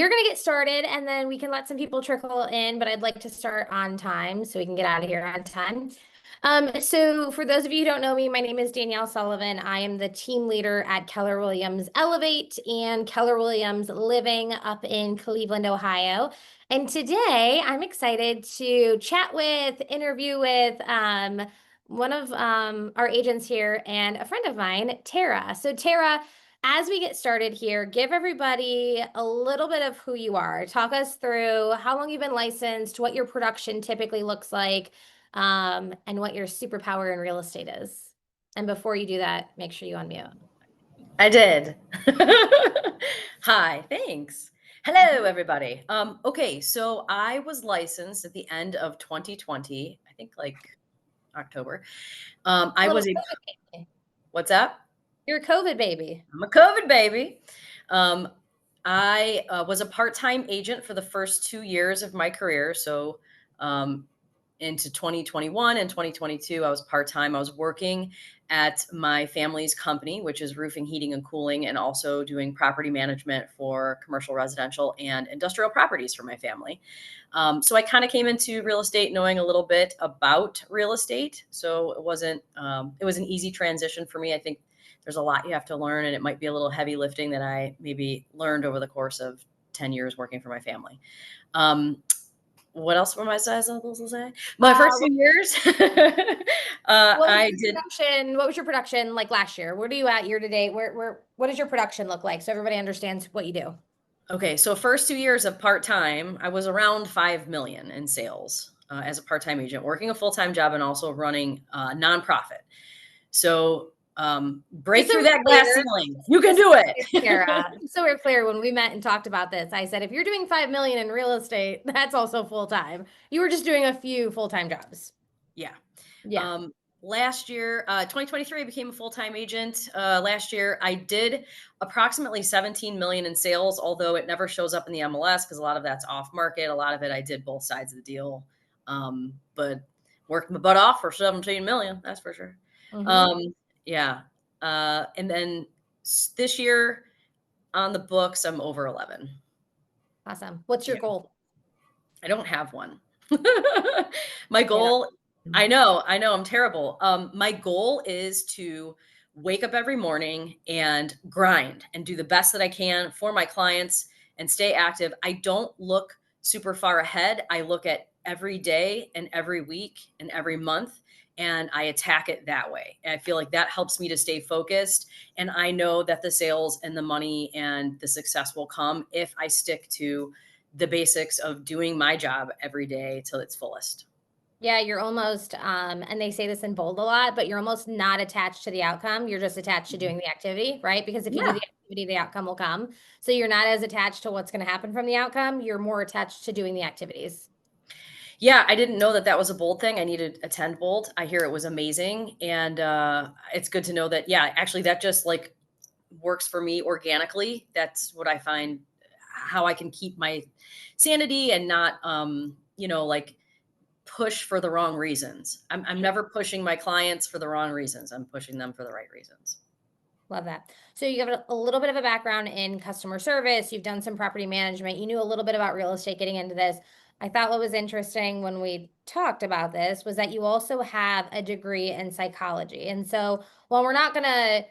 You're going to get started and then we can let some people trickle in, but I'd like to start on time so we can get out of here on time. So for those of you who don't know me, my name is Danielle Sullivan. I am the team leader at Keller Williams Elevate and Keller Williams Living up in Cleveland, Ohio. And today I'm excited to chat with, interview with one of our agents here and a friend of mine, Tera. So Tera, as we get started here, give everybody a little bit of who you are. Talk us through how long you've been licensed, what your production typically looks like, and what your superpower in real estate is. And before you do that, make sure you unmute. I did. Hi, thanks. Hello, everybody. Okay, so I was licensed at the end of 2020, I think like October. I was a, COVID baby. what's that? You're a COVID baby. I'm a COVID baby. Um, I was a part-time agent for the first 2 years of my career. So into 2021 and 2022, I was part-time. I was working at my family's company, which is roofing, heating, and cooling, and also doing property management for commercial, residential, and industrial properties for my family. So I kind of came into real estate knowing a little bit about real estate. So it was an easy transition for me. I think there's a lot you have to learn, and it might be a little heavy lifting that I maybe learned over the course of 10 years working for my family. What else were my supposed to say? My first few years, I did. What was your production like last year? Where are you at year to date? What does your production look like so everybody understands what you do? Okay, so first 2 years of part-time, I was around 5 million in sales as a part-time agent, working a full-time job and also running a nonprofit. So break through that glass ceiling. You can do it. Tera, so we're clear, when we met and talked about this, I said, if you're doing 5 million in real estate, that's also full-time. You were just doing a few full-time jobs. Yeah. Yeah. Last year, 2023, I became a full-time agent. Last year, I did approximately 17 million in sales, although it never shows up in the MLS because a lot of that's off market. A lot of it, I did both sides of the deal, but worked my butt off for 17 million. That's for sure. Yeah. And then this year on the books, I'm over 11. Awesome. What's your goal? I don't have one. My goal, I know, I'm terrible. My goal is to wake up every morning and grind and do the best that I can for my clients and stay active. I don't look super far ahead. I look at every day and every week and every month, and I attack it that way. And I feel like that helps me to stay focused. And I know that the sales and the money and the success will come if I stick to the basics of doing my job every day till its fullest. Yeah, you're almost, and they say this in bold a lot, but you're almost not attached to the outcome. You're just attached to doing the activity, right? Because if you do the activity, the outcome will come. So you're not as attached to what's going to happen from the outcome. You're more attached to doing the activities. Yeah, I didn't know that that was a bold thing. I needed a 10 bold. I hear it was amazing. And it's good to know that, yeah, actually that just like works for me organically. That's what I find how I can keep my sanity and not, like push for the wrong reasons. I'm never pushing my clients for the wrong reasons. I'm pushing them for the right reasons. Love that. So you have a little bit of a background in customer service. You've done some property management. You knew a little bit about real estate getting into this. I thought what was interesting when we talked about this was that you also have a degree in psychology. And so while we're not going to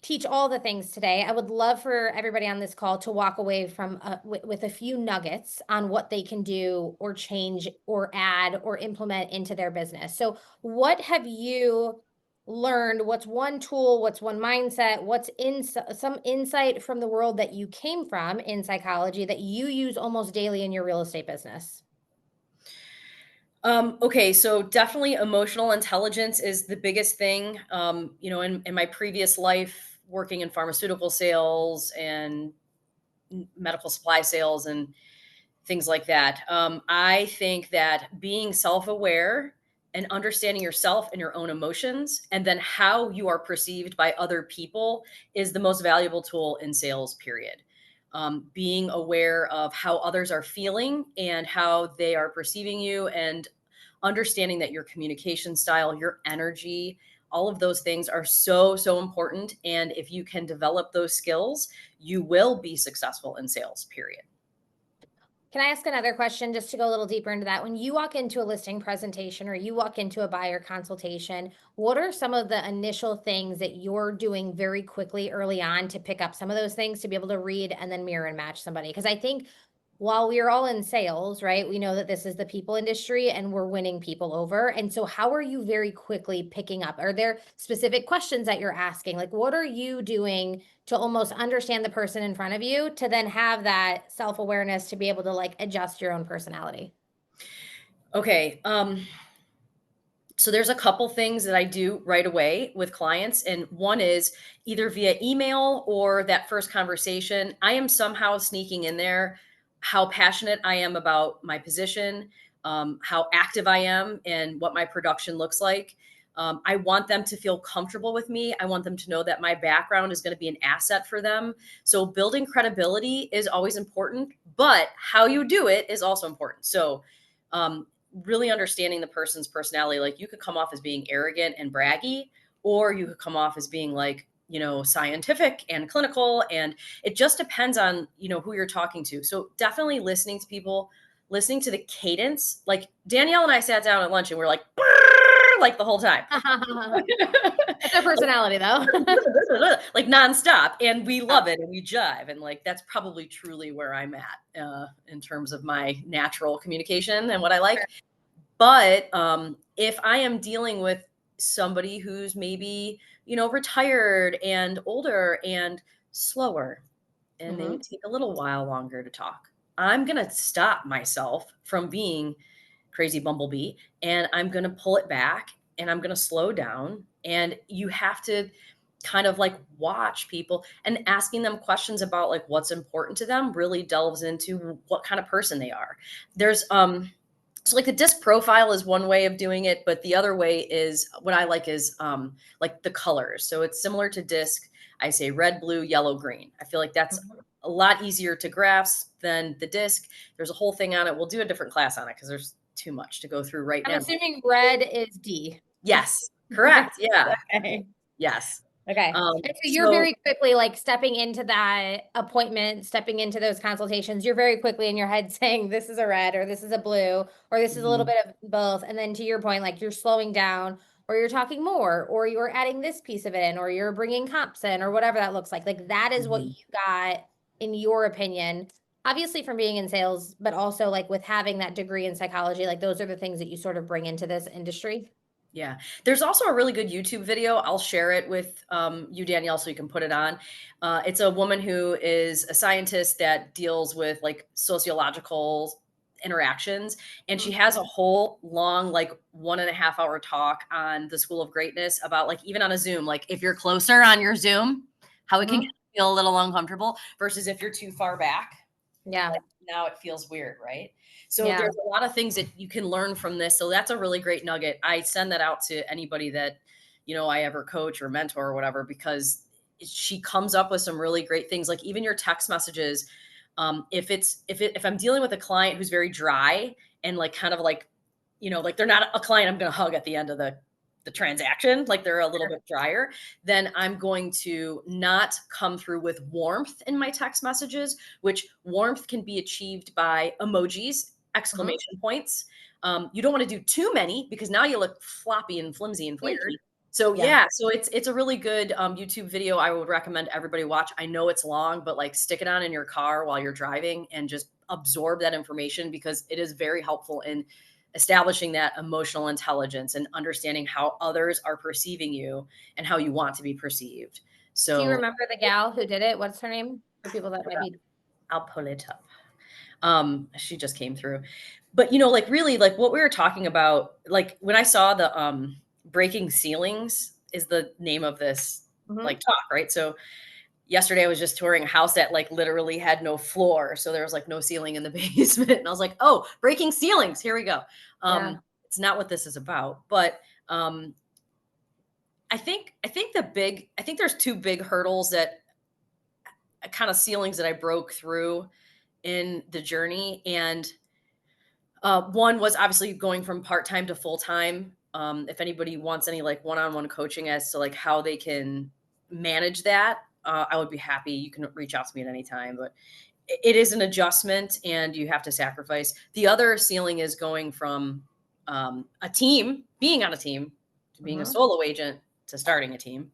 teach all the things today, I would love for everybody on this call to walk away from with a few nuggets on what they can do or change or add or implement into their business. So what have you learned? What's one tool? What's one mindset? What's some insight from the world that you came from in psychology that you use almost daily in your real estate business? Okay, so definitely emotional intelligence is the biggest thing. In my previous life, working in pharmaceutical sales and medical supply sales and things like that, I think that being self-aware and understanding yourself and your own emotions and then how you are perceived by other people is the most valuable tool in sales, period. Being aware of how others are feeling and how they are perceiving you, and understanding that your communication style, your energy, all of those things are so, so important. And if you can develop those skills, you will be successful in sales, period. Can I ask another question just to go a little deeper into that? When you walk into a listing presentation or you walk into a buyer consultation, what are some of the initial things that you're doing very quickly early on to pick up some of those things to be able to read and then mirror and match somebody? Because I think while we are all in sales, right, we know that this is the people industry and we're winning people over. And so, how are you very quickly picking up? Are there specific questions that you're asking? Like, what are you doing to almost understand the person in front of you to then have that self-awareness to be able to like adjust your own personality? Okay. So there's a couple things that I do right away with clients, and one is either via email or that first conversation. I am somehow sneaking in there how passionate I am about my position, how active I am, and what my production looks like. I want them to feel comfortable with me. I want them to know that my background is going to be an asset for them. So building credibility is always important, but how you do it is also important. So, um, really understanding the person's personality. Like you could come off as being arrogant and braggy, or you could come off as being like, scientific and clinical. And it just depends on, who you're talking to. So definitely listening to people, listening to the cadence. Like Danielle and I sat down at lunch and we're like, "Brrr," like the whole time. That's their personality, though. Like nonstop. And we love it and we jive. And like, that's probably truly where I'm at in terms of my natural communication and what I like. But if I am dealing with somebody who's maybe, retired and older and slower, and they Hmm. take a little while longer to talk, I'm going to stop myself from being crazy bumblebee and I'm going to pull it back and I'm going to slow down. And you have to kind of like watch people, and asking them questions about like what's important to them really delves into what kind of person they are. There's so like the disc profile is one way of doing it, but the other way is what I like is like the colors. So it's similar to disc. I say red, blue, yellow, green. I feel like that's a lot easier to grasp than the disc. There's a whole thing on it. We'll do a different class on it because there's too much to go through right I'm now. assuming red is D. Yes, correct. Yeah. Okay. Yes. Okay. And so you're So very quickly like stepping into that appointment, stepping into those consultations. You're very quickly in your head saying, this is a red or this is a blue or this is a little mhm, bit of both. And then to your point, like you're slowing down or you're talking more or you're adding this piece of it in or you're bringing comps in or whatever that looks like. Like that is what you mhm. got, in your opinion, obviously from being in sales, but also like with having that degree in psychology. Like those are the things that you sort of bring into this industry. Yeah. There's also a really good YouTube video. I'll share it with you, Danielle, so you can put it on. It's a woman who is a scientist that deals with like sociological interactions. And she has a whole long, like 1.5 hour talk on the School of Greatness about like, even on a Zoom, like if you're closer on your Zoom, how it can Mhm. feel a little uncomfortable versus if you're too far back. Yeah. Like now it feels weird, right? So Yeah. there's a lot of things that you can learn from this. So that's a really great nugget. I send that out to anybody that, I ever coach or mentor or whatever, because she comes up with some really great things. Like even your text messages, if I'm dealing with a client who's very dry and like kind of like, like they're not a client I'm going to hug at the end of the transaction, like they're a little bit drier, then I'm going to not come through with warmth in my text messages, which warmth can be achieved by emojis, Mhm. exclamation points. You don't want to do too many because now you look floppy and flimsy and Weird. flaky. So Yeah. yeah, so it's a really good YouTube video. I would recommend everybody watch. I know it's long, but like stick it on in your car while you're driving and just absorb that information because it is very helpful in establishing that emotional intelligence and understanding how others are perceiving you and how you want to be perceived. Do you So remember the gal who did it? What's her name? For people that might be. I'll pull it up. She just came through. But like really like what we were talking about, like when I saw the breaking ceilings is the name of this Mhm. like talk, right? So yesterday I was just touring a house that like literally had no floor. So there was like no ceiling in the basement. And I was like, oh, breaking ceilings. Here we go. Yeah. It's not what this is about. But I think there's two big hurdles that kind of ceilings that I broke through in the journey. And one was obviously going from part-time to full-time. If anybody wants any like one-on-one coaching as to like how they can manage that, I would be happy. You can reach out to me at any time. But it is an adjustment and you have to sacrifice. The other ceiling is going from a team, being on a team, to being a Hmm. solo agent to starting a team.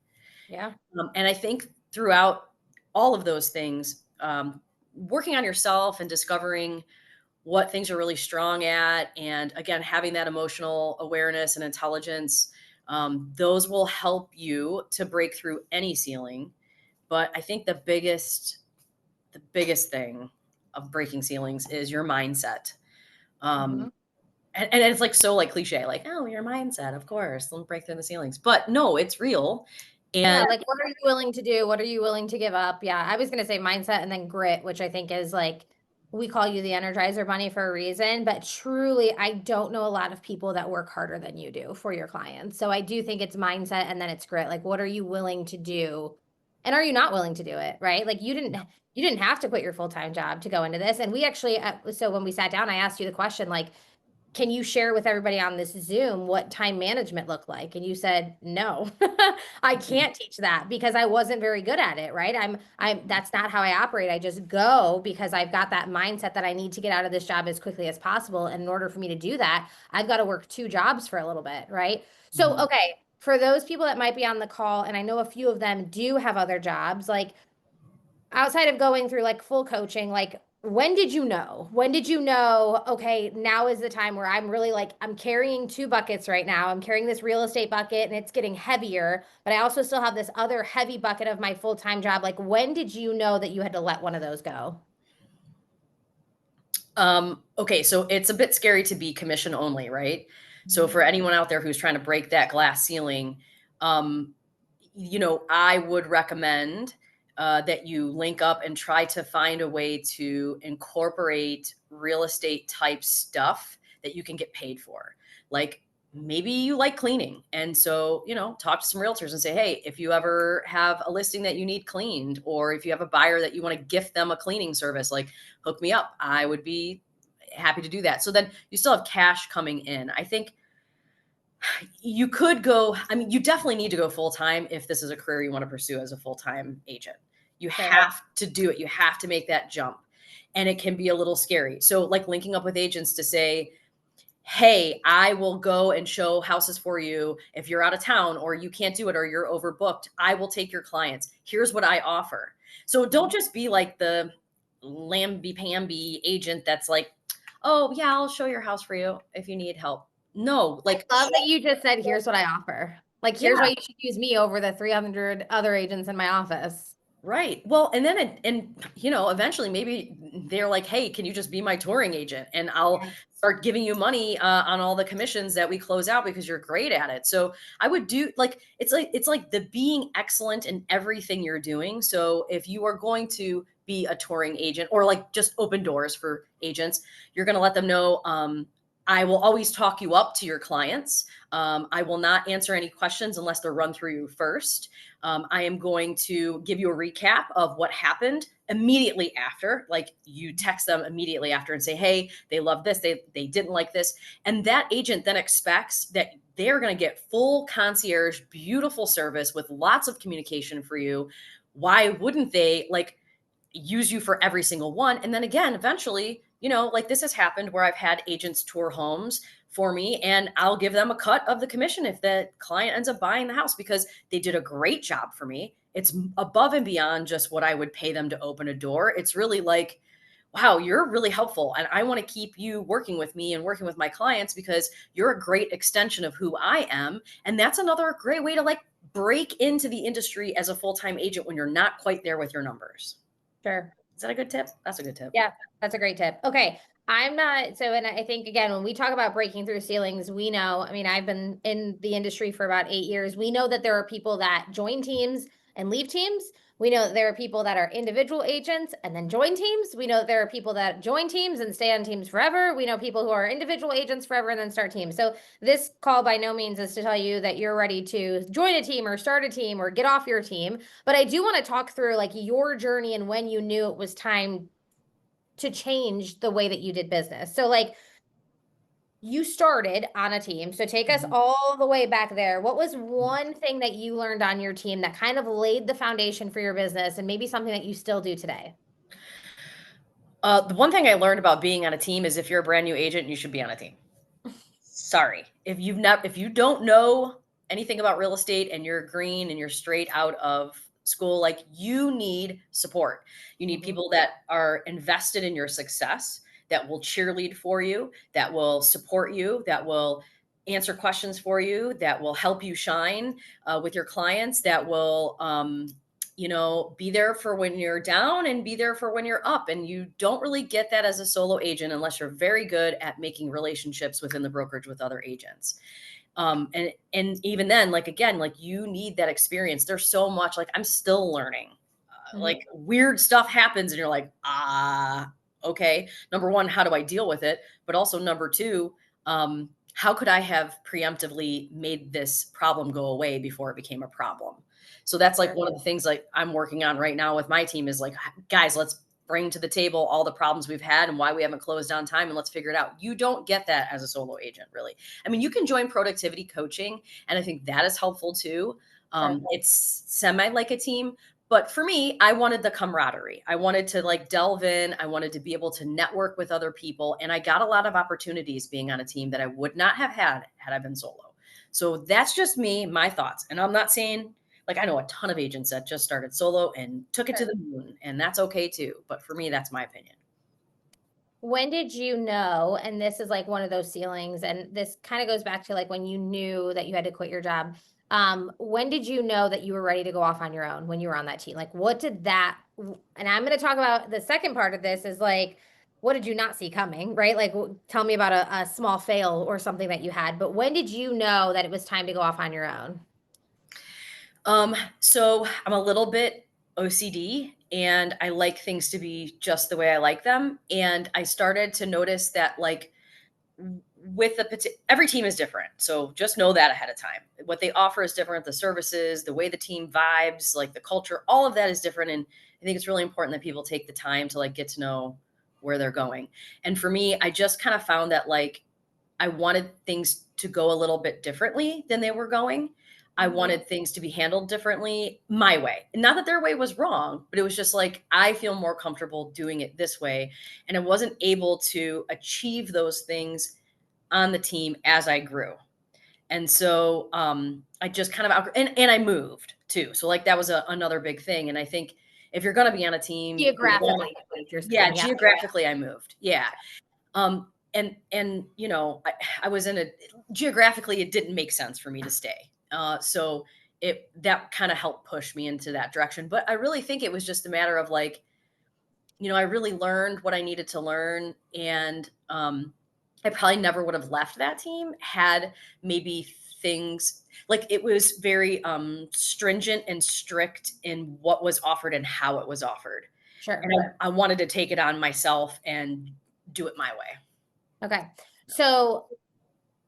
Yeah. And I think throughout all of those things, working on yourself and discovering what things are really strong at, and again, having that emotional awareness and intelligence, those will help you to break through any ceiling. But I think the biggest thing of breaking ceilings is your mindset. Hmm. Um, and it's like so like cliche, like, oh, your mindset, of course, don't break through the ceilings. But no, it's real. Yeah, And like what are you willing to do? What are you willing to give up? Yeah, I was gonna say mindset and then grit, which I think is like we call you the Energizer Bunny for a reason, but truly, I don't know a lot of people that work harder than you do for your clients. So I do think it's mindset and then it's grit. Like what are you willing to do? And are you not willing to do it, right? Like you didn't have to quit your full-time job to go into this. And we actually so when we sat down, I asked you the question like can you share with everybody on this Zoom what time management looked like? And you said, no, I can't teach that because I wasn't very good at it, right? that's not how I operate. I just go because I've got that mindset that I need to get out of this job as quickly as possible. And in order for me to do that, I've got to work two jobs for a little bit, right? So, Mhm. okay, for those people that might be on the call, and I know a few of them do have other jobs, like outside of going through like full coaching, like when did you know? When did you know, okay, now is the time where I'm really like, I'm carrying two buckets right now. I'm carrying this real estate bucket and it's getting heavier, but I also still have this other heavy bucket of my full-time job. Like, when did you know that you had to let one of those go? Okay, so it's a bit scary to be commission only, right? So Mhm. for anyone out there who's trying to break that glass ceiling, um, I would recommend that you link up and try to find a way to incorporate real estate type stuff that you can get paid for. Like maybe you like cleaning. And so, talk to some realtors and say, hey, if you ever have a listing that you need cleaned, or if you have a buyer that you want to gift them a cleaning service, like hook me up. I would be happy to do that. So then you still have cash coming in. I think you could go, I mean, you definitely need to go full time if this is a career you want to pursue as a full time agent. You Sure. have to do it. You have to make that jump. And it can be a little scary. So, like linking up with agents to say, hey, I will go and show houses for you if you're out of town or you can't do it or you're overbooked. I will take your clients. Here's what I offer. So, don't Mhm. just be like the lamby pamby agent that's like, oh, yeah, I'll show your house for you if you need help. No, like, I love that you just said, here's what I offer. Like, here's why yeah, you should use me over the 300 other agents in my office. right. Well, and then eventually maybe they're like, "Hey, can you just be my touring agent and I'll Yeah. start giving you money on all the commissions that we close out because you're great at it." So, I would do like it's like the being excellent in everything you're doing. So, if you are going to be a touring agent or like just open doors for agents, you're going to let them know I will always talk you up to your clients. I will not answer any questions unless they're run through you first. I am going to give you a recap of what happened immediately after. Like you text them immediately after and say, "Hey, they love this. They didn't like this," and that agent then expects that they're going to get full concierge, beautiful service with lots of communication for you. Why wouldn't they like use you for every single one? And then again, eventually, like this has happened where I've had agents tour homes for me and I'll give them a cut of the commission if the client ends up buying the house because they did a great job for me. It's above and beyond just what I would pay them to open a door. It's really like, wow, you're really helpful. And I want to keep you working with me and working with my clients because you're a great extension of who I am. And that's another great way to like break into the industry as a full time agent when you're not quite there with your numbers. Sure. Is that a good tip? That's a good tip. Yeah, that's a great tip. Okay. I'm not so, and I think again, when we talk about breaking through ceilings, we know, I mean, I've been in the industry for about 8 years. We know that there are people that join teams and leave teams. We know that there are people that are individual agents and then join teams. We know that there are people that join teams and stay on teams forever. We know people who are individual agents forever and then start teams. So this call by no means is to tell you that you're ready to join a team or start a team or get off your team. But I do want to talk through like your journey and when you knew it was time to change the way that you did business. So like you started on a team. So take us Mhm. all the way back there. What was one thing that you learned on your team that kind of laid the foundation for your business and maybe something that you still do today? The one thing I learned about being on a team is if you're a brand new agent, you should be on a team. Sorry. If you don't know anything about real estate and you're green and you're straight out of school, like you need support. You need Mhm. people that are invested in your success, that will cheerlead for you, that will support you, that will answer questions for you, that will help you shine with your clients, that will be there for when you're down and be there for when you're up. And you don't really get that as a solo agent unless you're very good at making relationships within the brokerage with other agents. And even then, like again, like you need that experience. There's so much, like I'm still learning. Mhm. Like weird stuff happens and you're like, okay. Number one, how do I deal with it? But also number two, how could I have preemptively made this problem go away before it became a problem? So that's like Sure. one of the things like I'm working on right now with my team is like, guys, let's bring to the table all the problems we've had and why we haven't closed on time and let's figure it out. You don't get that as a solo agent, really. I mean, you can join productivity coaching, and I think that is helpful too. Sure. It's semi like a team, but for me, I wanted the camaraderie. I wanted to like delve in. I wanted to be able to network with other people. And I got a lot of opportunities being on a team that I would not have had I been solo. So that's just me, my thoughts. And I'm not saying like I know a ton of agents that just started solo and took it to Sure. the moon, and that's okay too. But for me, that's my opinion. When did you know, and this is like one of those ceilings, and this kind of goes back to like when you knew that you had to quit your job. When did you know that you were ready to go off on your own when you were on that team? Like, what did that, and I'm going to talk about the second part of this is like, what did you not see coming, right? Like, tell me about a small fail or something that you had, but when did you know that it was time to go off on your own? So I'm a little bit OCD and I like things to be just the way I like them. And I started to notice that like with every team is different. So just know that ahead of time. What they offer is different, the services, the way the team vibes, like the culture, all of that is different. And I think it's really important that people take the time to like get to know where they're going. And for me, I just kind of found that like I wanted things to go a little bit differently than they were going. I Mhm. wanted things to be handled differently my way. Not that their way was wrong, but it was just like I feel more comfortable doing it this way. And I wasn't able to achieve those things on the team as I grew. And so I just kind of and I moved too. So like that was another big thing. And I think if you're going to be on a team, Geographically, you're yeah, saying, yeah. geographically I moved. Yeah. And I was in a geographically it didn't make sense for me to stay. So it that kind of helped push me into that direction. But I really think it was just a matter of like, I really learned what I needed to learn, and I probably never would have left that team had maybe things like it was very stringent and strict in what was offered and how it was offered. Sure. And I wanted to take it on myself and do it my way. Okay. So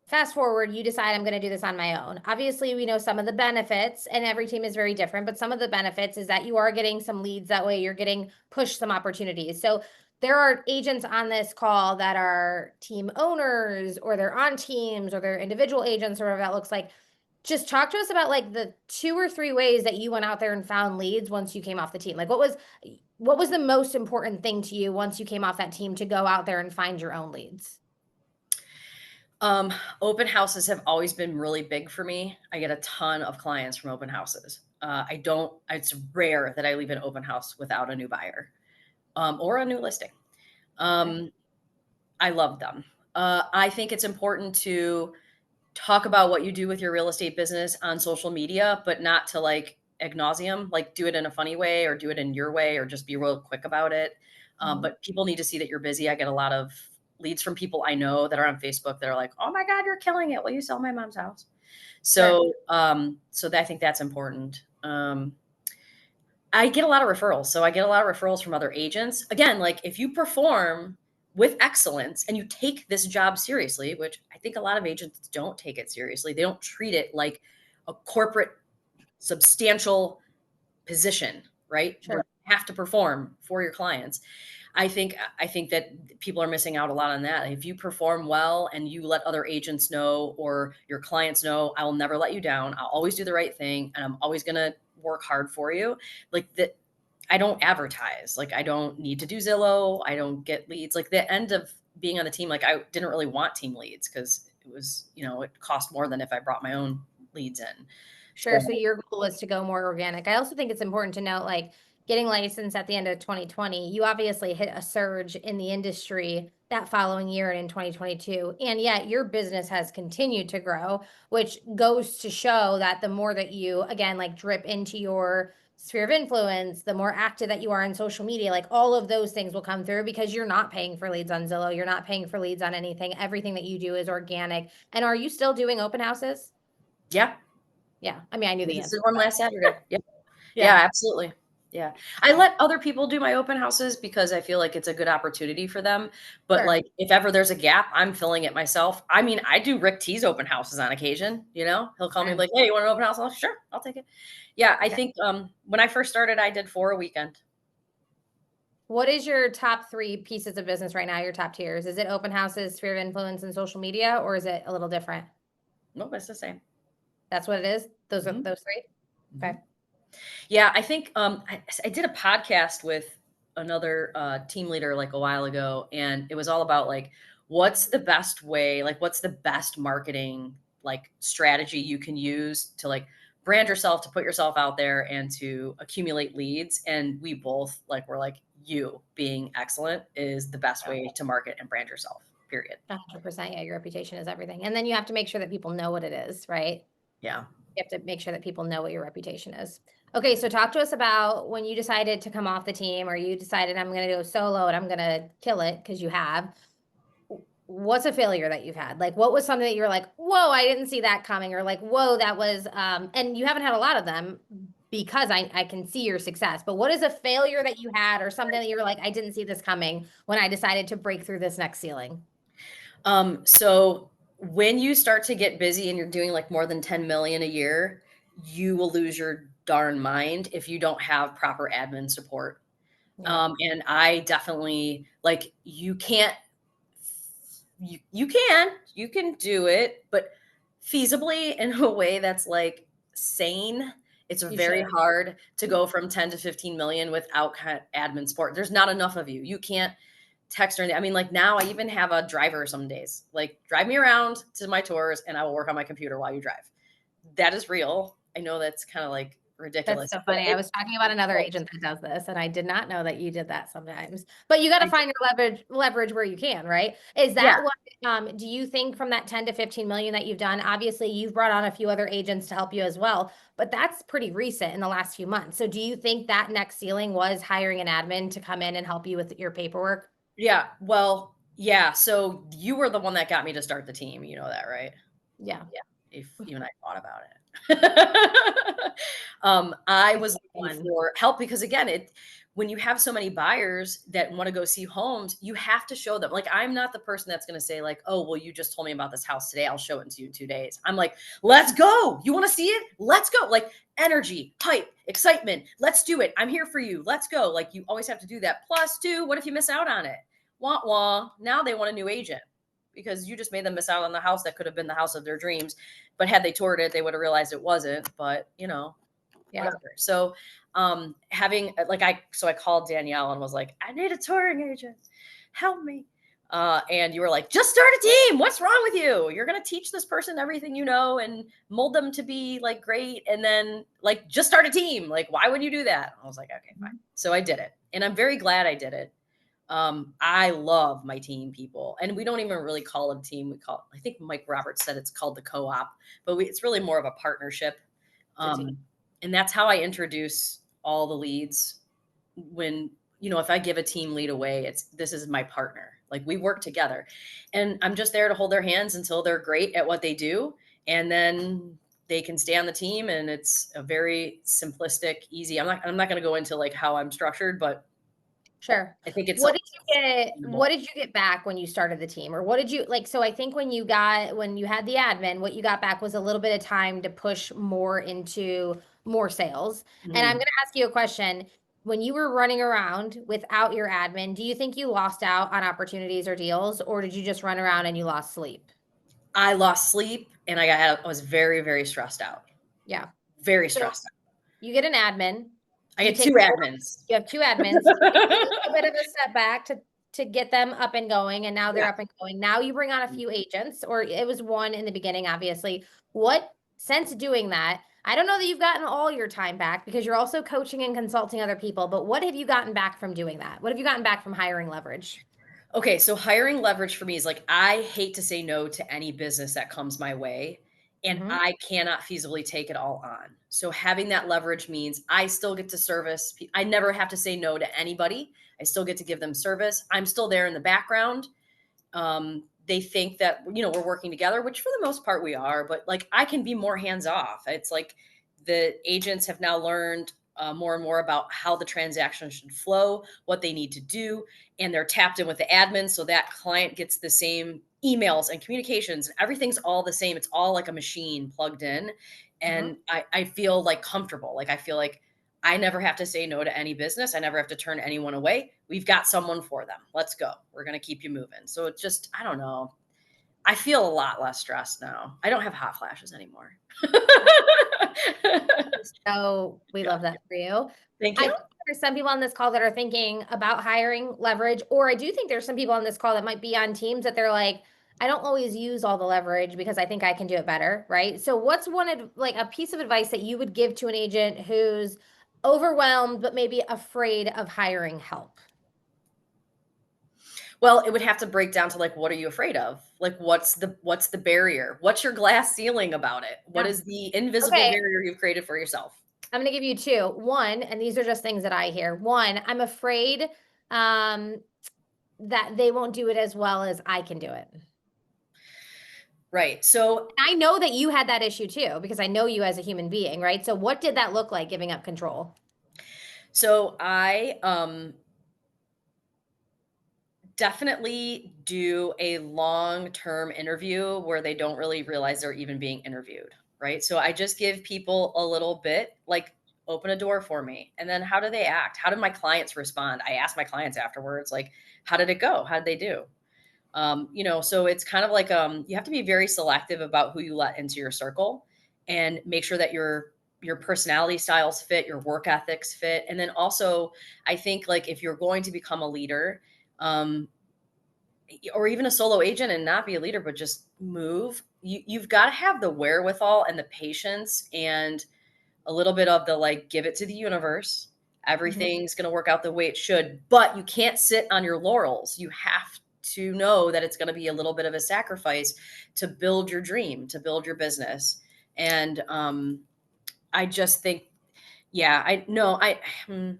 fast forward, you decide I'm going to do this on my own. Obviously, we know some of the benefits, and every team is very different, but some of the benefits is that you are getting some leads. That way, you're getting pushed some opportunities. So, there are agents on this call that are team owners, or they're on teams, or they're individual agents, or whatever that looks like. Just talk to us about like the 2 or 3 ways that you went out there and found leads once you came off the team. Like, what was the most important thing to you once you came off that team to go out there and find your own leads? Um, Open houses have always been really big for me. I get a ton of clients from open houses. It's rare that I leave an open house without a new buyer or a new listing. Okay. Um, I love them. I think it's important to talk about what you do with your real estate business on social media, but not to like ad nauseum, like do it in a funny way or do it in your way or just be real quick about it. Mhm. But people need to see that you're busy. I get a lot of leads from people I know that are on Facebook that are like, "Oh my God, you're killing it. Will you sell my mom's house?" Sure. So I think that's important. I get a lot of referrals. So I get a lot of referrals from other agents. Again, like if you perform with excellence and you take this job seriously, which I think a lot of agents don't take it seriously, they don't treat it like a corporate substantial position, right? Where Sure. you have to perform for your clients. I think that people are missing out a lot on that. If you perform well and you let other agents know or your clients know, I will never let you down. I'll always do the right thing and I'm always going to work hard for you. Like that I don't advertise. Like I don't need to do Zillow. I don't get leads. Like the end of being on the team, like I didn't really want team leads because it was, it cost more than if I brought my own leads in. Sure. So So your goal is to go more organic. I also think it's important to note, like getting licensed at the end of 2020, you obviously hit a surge in the industry that following year and in 2022. And yet your business has continued to grow, which goes to show that the more that you, again, like drip into your sphere of influence, the more active that you are in social media, like all of those things will come through because you're not paying for leads on Zillow. You're not paying for leads on anything. Everything that you do is organic. And are you still doing open houses? yeah, Yeah. I mean, I knew we the just answer, did one but last Saturday. Yep. Yeah, yeah. absolutely. Yeah. I let other people do my open houses because I feel like it's a good opportunity for them. But Sure. like if ever there's a gap, I'm filling it myself. I mean, I do Rick T's open houses on occasion, you know? He'll call me and be Okay. like, "Hey, you want an open house?" Sure, I'll take it. Yeah, I Okay. think when I first started, I did 4 a weekend. What is your top three pieces of business right now, your top tiers? Is it open houses, sphere of influence, and social media, or is it a little different? Nope, it's the same. That's what it is? Those are Mhm, those three? mhm. Okay. Yeah, I think I did a podcast with another team leader like a while ago, and it was all about like what's the best way, like what's the best marketing like strategy you can use to like brand yourself, to put yourself out there, and to accumulate leads. And we both like were like, you being excellent is the best way to market and brand yourself. Period. 100%. Yeah, your reputation is everything. And then you have to make sure that people know what it is, right? Yeah. You have to make sure that people know what your reputation is. Okay, so talk to us about when you decided to come off the team or you decided I'm going to go solo and I'm going to kill it because you have. What's a failure that you've had? Like, what was something that you're like, whoa, I didn't see that coming, or like, whoa, that was, and you haven't had a lot of them because I can see your success. But what is a failure that you had, or something that you're like, I didn't see this coming when I decided to break through this next ceiling? So when you start to get busy and you're doing like more than 10 million a year, you will lose your darn mind if you don't have proper admin support. Yeah, And I definitely like you can do it, but feasibly in a way that's like sane. It's you very should. hard to go from 10 to 15 million without kind of admin support. There's not enough of you. You can't text or anything. I mean, like now I even have a driver some days. Like drive me around to my tours and I will work on my computer while you drive. That is real. I know that's kind of like That's ridiculous, so but funny. I it was talking about another helps. agent that does this, and I did not know that you did that sometimes. But you got to I find your leverage where you can, right? Is Yeah. that what do you think from that 10 to 15 million that you've done? Obviously, you've brought on a few other agents to help you as well, but that's pretty recent in the last few months. So do you think that next ceiling was hiring an admin to come in and help you with your paperwork? Yeah. Well, yeah. So you were the one that got me to start the team. You know that, right? Yeah. Yeah. If you and I thought about it. I It's was looking one. for help because again, when you have so many buyers that want to go see homes, you have to show them. Like, I'm not the person that's going to say, like, oh, well, you just told me about this house today. I'll show it to you in 2 days. I'm like, let's go. You want to see it? Let's go. Like, energy, hype, excitement. Let's do it. I'm here for you. Let's go. Like, you always have to do that. Plus, two, what if you miss out on it? Wah wah. Now they want a new agent because you just made them miss out on the house that could have been the house of their dreams. But had they toured it, they would have realized it wasn't. But Yeah. whatever. So having like I called Danielle and was like, I need a touring agent. Help me. And you were like, just start a team. What's wrong with you? You're gonna teach this person everything you know and mold them to be like great. And then like just start a team. Like, why would you do that? I was like, okay, fine. So I did it. And I'm very glad I did it. I love my team people, and we don't even really call it a team. I think Mike Roberts said it's called the co-op, but it's really more of a partnership. It's a team. And that's how I introduce all the leads. When, if I give a team lead away, this is my partner. Like we work together, and I'm just there to hold their hands until they're great at what they do. And then they can stay on the team. And it's a very simplistic, easy. I'm not going to go into like how I'm structured, but Sure. I think it's What so did you get? sustainable. What did you get back when you started the team? Or what did you like? So I think when you had the admin, what you got back was a little bit of time to push more into more sales. And I'm Mhm. going to ask you a question. When you were running around without your admin, do you think you lost out on opportunities or deals, or did you just run around and you lost sleep? I lost sleep and I was very, very stressed out. Yeah. Very So stressed out. you get an admin. I You had take 2 admins. you have two admins. You take a little bit of a step back to get them up and going, and now they're Yeah. up and going. Now you bring on a few agents, or it was one in the beginning, obviously. What since doing that? I don't know that you've gotten all your time back because you're also coaching and consulting other people, but what have you gotten back from doing that? What have you gotten back from hiring leverage? Okay, so hiring leverage for me is like I hate to say no to any business that comes my way, and Hmm. I cannot feasibly take it all on. So having that leverage means I still get to service. I never have to say no to anybody. I still get to give them service. I'm still there in the background. They think that we're working together, which for the most part we are, but like I can be more hands off. It's like the agents have now learned more and more about how the transaction should flow, what they need to do, and they're tapped in with the admin so that client gets the same emails and communications. Everything's all the same. It's all like a machine plugged in, Hmm. and I feel like comfortable. Like I feel like I never have to say no to any business. I never have to turn anyone away. We've got someone for them. Let's go. We're going to keep you moving. So it's just, I don't know. I feel a lot less stressed now. I don't have hot flashes anymore. So we Yeah. love that for you. Thank I you. think there's some people on this call that are thinking about hiring leverage, or I do think there's some people on this call that might be on teams that they're like, I don't always use all the leverage because I think I can do it better, right? So what's like a piece of advice that you would give to an agent who's overwhelmed but maybe afraid of hiring help? Well, it would have to break down to like, what are you afraid of? Like, what's the barrier? What's your glass ceiling about it? What Yeah. is the invisible Okay, barrier you've created for yourself? I'm gonna give you two. One, and these are just things that I hear. One, I'm afraid um, that they won't do it as well as I can do it. Right. So, I know that you had that issue too, because I know you as a human being, right? So what did that look like giving up control? so I definitely do a long-term interview where they don't really realize they're even being interviewed, right? So I just give people a little bit, like, open a door for me. And then how do they act? How did my clients respond? I ask my clients afterwards, like, how did it go? How did they do? So it's kind of like you have to be very selective about who you let into your circle and make sure that your personality styles fit, your work ethics fit. And then also, I think like if you're going to become a leader, um, or even a solo agent and not be a leader, but just move, you've got to have the wherewithal and the patience and a little bit of the like, give it to the universe. Mhm. Everything's going to work out the way it should, but you can't sit on your laurels. You have to know that it's going to be a little bit of a sacrifice to build your dream, to build your business. And I just think, yeah, I know hmm,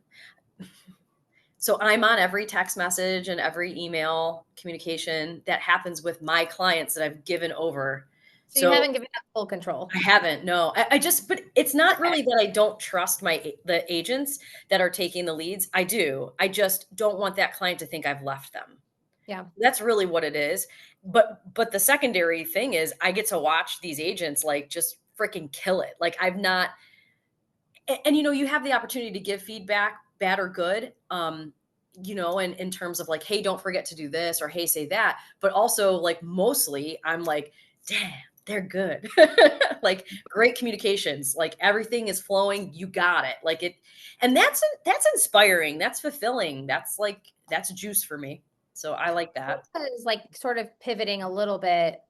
so I'm on every text message and every email communication that happens with my clients that I've given over. So you So haven't given up full control. I haven't, no. I just, but it's not Okay. really that I don't trust the agents that are taking the leads. I do. I just don't want that client to think I've left them. Yeah. That's really what it is. But the secondary thing is I get to watch these agents like just freaking kill it. Like I've not and you have the opportunity to give feedback, bad or good. And in terms of like, hey, don't forget to do this or hey, say that. But also like mostly I'm like, damn, they're good. Like great communications. Like everything is flowing. You got it. Like it, and that's inspiring. That's fulfilling. That's juice for me. So I like that. Was like sort of pivoting a little bit.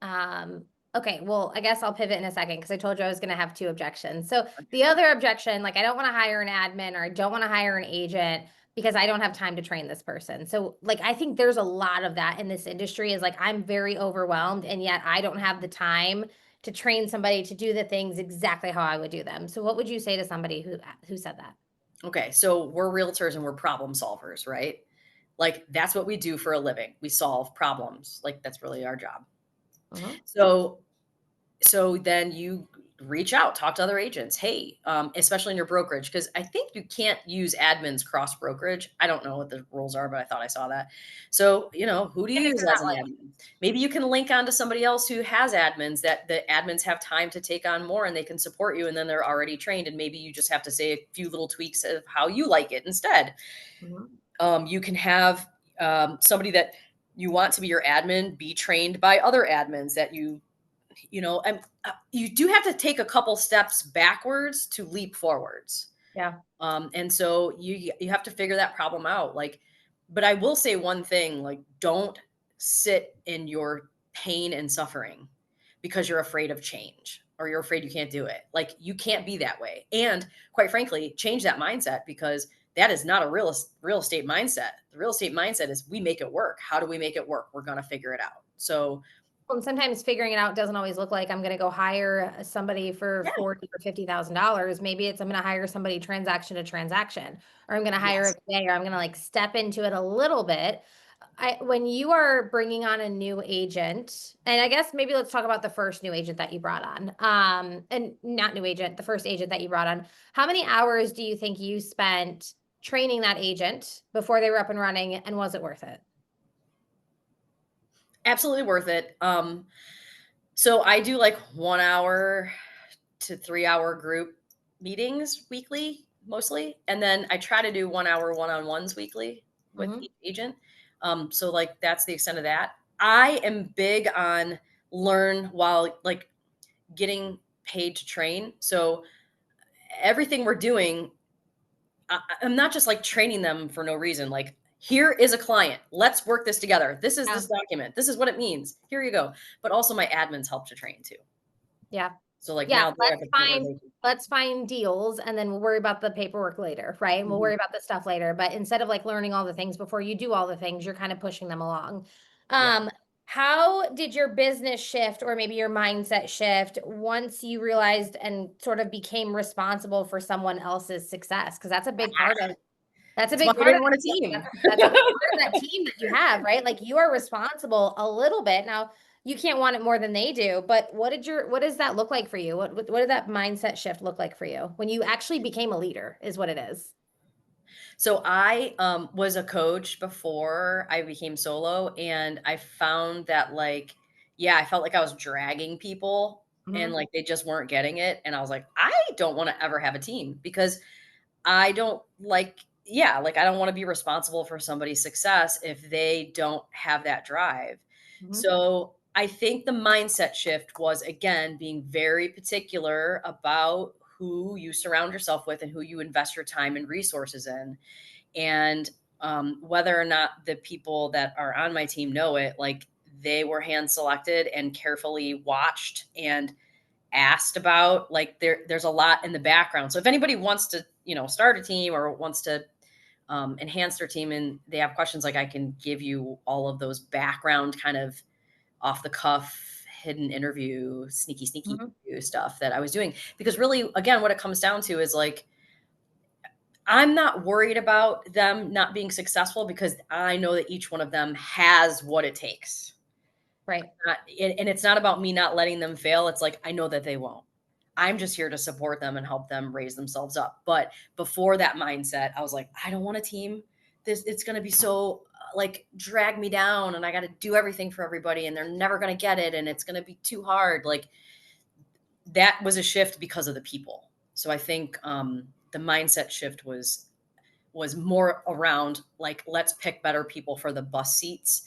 Okay, well, I guess I'll pivot in a second because I told you I was going to have two objections. So the other objection, like I don't want to hire an admin or I don't want to hire an agent because I don't have time to train this person. So like I think there's a lot of that in this industry is like I'm very overwhelmed and yet I don't have the time to train somebody to do the things exactly how I would do them. So what would you say to somebody who said that? Okay, so we're realtors and we're problem solvers, right? Like that's what we do for a living. We solve problems. Like that's really our job. Mhm. So then you reach out, talk to other agents. Hey, especially in your brokerage, because I think you can't use admins cross brokerage. I don't know what the rules are, but I thought I saw that. So, who do Yeah, you use they're as not an like admin? Maybe you can link on to somebody else who has admins that the admins have time to take on more and they can support you and then they're already trained. And maybe you just have to say a few little tweaks of how you like it instead. Mhm. You can have somebody that you want to be your admin be trained by other admins that and you do have to take a couple steps backwards to leap forwards. Yeah. And so you have to figure that problem out. Like, but I will say one thing, like, don't sit in your pain and suffering because you're afraid of change or you're afraid you can't do it. Like, you can't be that way. And quite frankly, change that mindset, because that is not a real estate mindset. The real estate mindset is we make it work. How do we make it work? We're going to figure it out. So, Well, and sometimes figuring it out doesn't always look like I'm gonna go hire somebody for yeah. 40 or $50,000. Maybe it's I'm gonna hire somebody transaction to transaction, or I'm gonna hire a Yes. PA, or I'm gonna like step into it a little bit. When you are bringing on a new agent, and I guess maybe let's talk about the first new agent that you brought on. And not new agent, the first agent that you brought on. How many hours do you think you spent training that agent before they were up and running, and was it worth it? Absolutely worth it. So I do like 1 hour to 3 hour group meetings weekly, mostly. And then I try to do 1 hour one-on-ones weekly with Hmm. each agent. So like that's the extent of that. I am big on learn while like getting paid to train. So everything we're doing, I'm not just like training them for no reason. Like, here is a client. Let's work this together. This is Yeah. this document. This is what it means. Here you go. But also my admins help to train too. Yeah. So like Yeah, now they're at the point where they let's find deals and then we'll worry about the paperwork later, right? And we'll Mhm. worry about the stuff later. But instead of like learning all the things before you do all the things, you're kind of pushing them along. Yeah. Um, how did your business shift or maybe your mindset shift once you realized and sort of became responsible for someone else's success? Because that's a That's why big I part of didn't want a that. team. That's a big part of that team that you have, right? Like you are responsible a little bit. Now, you can't want it more than they do, but what does that look like for you? What did that mindset shift look like for you when you actually became a leader, is what it is? So I was a coach before I became solo, and I found that like, yeah, I felt like I was dragging people and Hmm. like they just weren't getting it. And I was like, I don't want to ever have a team because I don't like, yeah, like I don't want to be responsible for somebody's success if they don't have that drive. Hmm. So I think the mindset shift was again being very particular about who you surround yourself with and who you invest your time and resources in. And whether or not the people that are on my team know it, like they were hand selected and carefully watched and asked about. Like there's a lot in the background. So if anybody wants to, start a team or wants to enhance their team and they have questions, like I can give you all of those background kind of off the cuff hidden interview, sneaky Hmm. interview stuff that I was doing. Because really, again, what it comes down to is like, I'm not worried about them not being successful because I know that each one of them has what it takes. Right. And it's not about me not letting them fail. It's like, I know that they won't. I'm just here to support them and help them raise themselves up. But before that mindset, I was like, I don't want a team. It's going to be so like drag me down and I got to do everything for everybody and they're never going to get it. And it's going to be too hard. Like that was a shift because of the people. So I think the mindset shift was more around like, let's pick better people for the bus seats.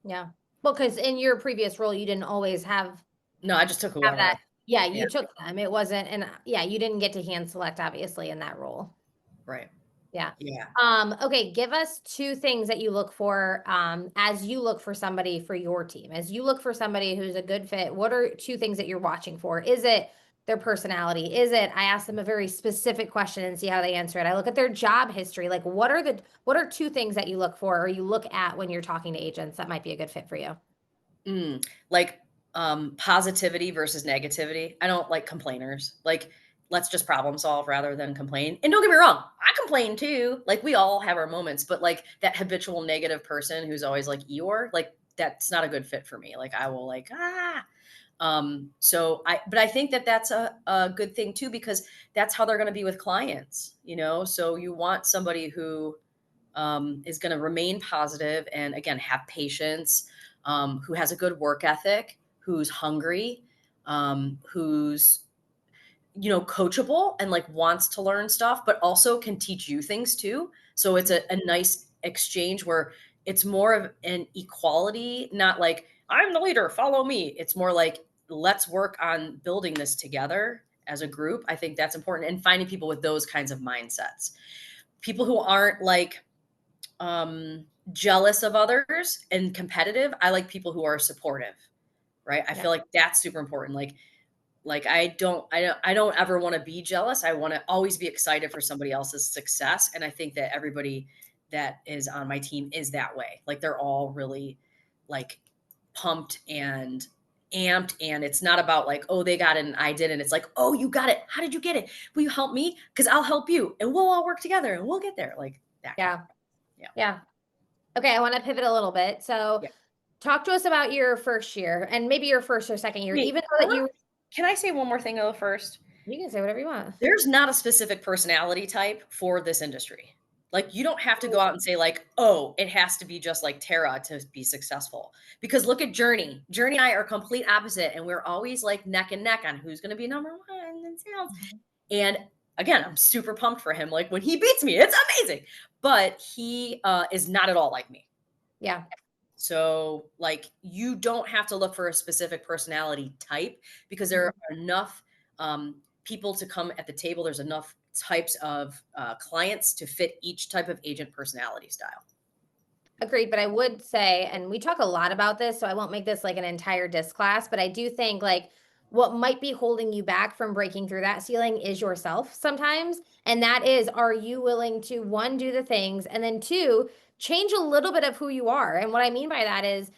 Yeah. Well, because in your previous role, you didn't always No, I just took have whoever. that. Yeah, Yeah, you took them. It wasn't, and yeah, you didn't get to hand select obviously in that role. right. Yeah. Yeah. Okay, give us two things that you look for as you look for somebody for your team. As you look for somebody who's a good fit, what are two things that you're watching for? Is it their personality? Is it I ask them a very specific question and see how they answer it? I look at their job history. Like what are two things that you look for or you look at when you're talking to agents that might be a good fit for you? Like positivity versus negativity. I don't like complainers. Like, let's just problem solve rather than complain. And don't get me wrong, I complain too. Like we all have our moments, but like that habitual negative person who's always like Eeyore, like that's not a good fit for me. Like I will like, but I think that that's a good thing too, because that's how they're going to be with clients, So you want somebody who is going to remain positive and again have patience, who has a good work ethic, who's hungry, who's coachable and like wants to learn stuff, but also can teach you things too. So it's a nice exchange where it's more of an equality, not like I'm the leader, follow me. It's more like let's work on building this together. as a group. I think that's important, and finding people with those kinds of mindsets. People who aren't like jealous of others and competitive. I like people who are supportive, right? I Yeah. feel like that's super important. Like I don't ever want to be jealous. I want to always be excited for somebody else's success. And I think that everybody that is on my team is that way. Like they're all really like pumped and amped, and it's not about like, oh, they got it and I didn't. It's like, oh, you got it. How did you get it? Will you help me? Because I'll help you and we'll all work together and we'll get there. Like that kind of Yeah. yeah. Yeah. Okay, I want to pivot a little bit. So Yeah. talk to us about your first year and maybe your first or second year, Wait, even though that can I say one more thing though first? you can say whatever you want. There's not a specific personality type for this industry. Like you don't have to go out and say like, "Oh, it has to be just like Tara to be successful." Because look at Journey. Journey and I are complete opposite, and we're always like neck and neck on who's going to be number one in sales. Mhm. And again, I'm super pumped for him. Like when he beats me, it's amazing. But he is not at all like me. Yeah. So, like, you don't have to look for a specific personality type because there Mhm. are enough people to come at the table. There's enough types of clients to fit each type of agent personality style. Agreed, but I would say, and we talk a lot about this, so I won't make this like an entire disc class, but I do think like what might be holding you back from breaking through that ceiling is yourself sometimes. And that is, are you willing to one, do the things, and then two, change a little bit of who you are? And what I mean by that is,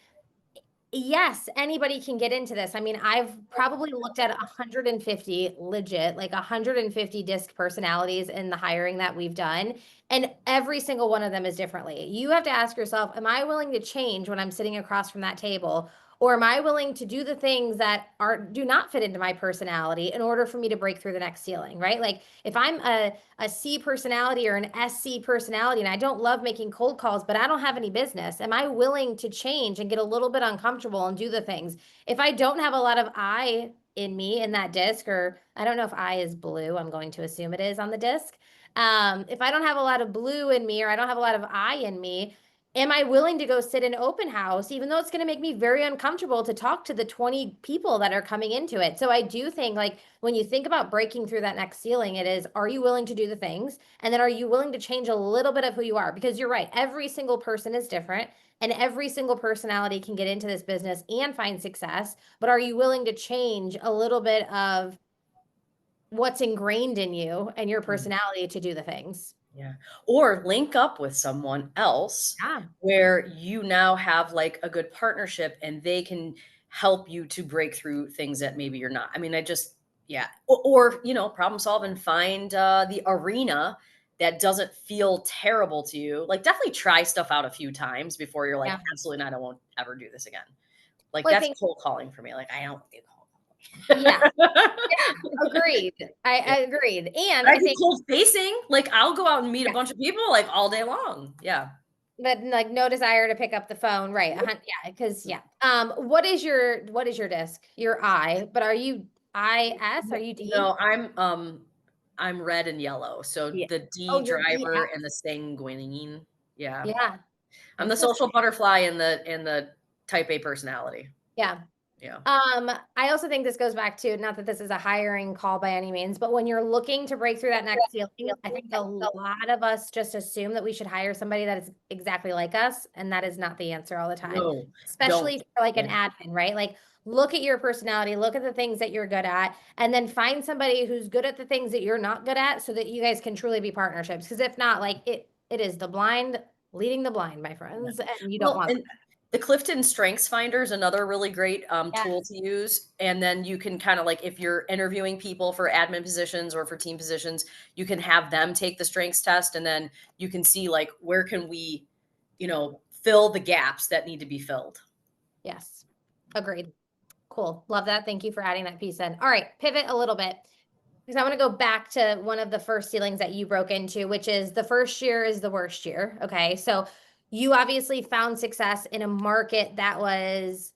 yes, anybody can get into this. I mean, I've probably looked at 150 legit, like 150 disc personalities in the hiring that we've done, and every single one of them is differently. You have to ask yourself, am I willing to change when I'm sitting across from that table? Or am I willing to do the things that do not fit into my personality in order for me to break through the next ceiling, right? Like if I'm a C personality or an SC personality and I don't love making cold calls, but I don't have any business, am I willing to change and get a little bit uncomfortable and do the things? If I don't have a lot of I in me in that disc, or I don't know if I is blue, I'm going to assume it is on the disc. If I don't have a lot of blue in me or I don't have a lot of I in me, am I willing to go sit in open house, even though it's going to make me very uncomfortable to talk to the 20 people that are coming into it? So I do think like when you think about breaking through that next ceiling, it is, are you willing to do the things? And then are you willing to change a little bit of who you are? Because you're right, every single person is different and every single personality can get into this business and find success. But are you willing to change a little bit of what's ingrained in you and your Mm. personality to do the things? Yeah. Or link up with someone else Yeah. where you now have like a good partnership and they can help you to break through things that maybe you're not. I mean, yeah. Problem solve and find the arena that doesn't feel terrible to you. Like, definitely try stuff out a few times before you're like, Yeah. absolutely not, I won't ever do this again. Like, Well, I that's think, cold calling for me. Like, I don't do yeah. cold Yeah, calling. agreed. Yeah. I agreed. And I I do think, cold facing. Like, I'll go out and meet a yeah, bunch of people like all day long. Yeah. but like no desire to pick up the phone, right? Yeah, because yeah. What is your disc? Your I, but are you IS? Are you D? No, I'm red and yellow. So Yeah. the Oh, D you're driver DS. and the sanguine. Yeah. Yeah. I'm the Interesting. social butterfly and the type A personality. Yeah. Yeah. I also think this goes back to, not that this is a hiring call by any means, but when you're looking to break through that next ceiling, I think a lot of us just assume that we should hire somebody that is exactly like us, and that is not the answer all the time. No, don't. Especially for like an Yeah. admin, right? Like look at your personality, look at the things that you're good at, and then find somebody who's good at the things that you're not good at so that you guys can truly be partnerships. Because if not, like it is the blind leading the blind, my Yeah. friends, and you don't Well, want and the Clifton Strengths Finder is another really great that. tool to use. And then you can kind of like, if you're interviewing people for admin positions or for team positions, you can have them take the strengths test, and then you can see like where can we, fill the gaps that need to be filled. Yes. Agreed. Cool. Love that. Thank you for adding that piece in. All right, pivot a little bit because I want to go back to one of the first ceilings that you broke into, which is the first year is the worst year. Okay. So you obviously found success in a market that was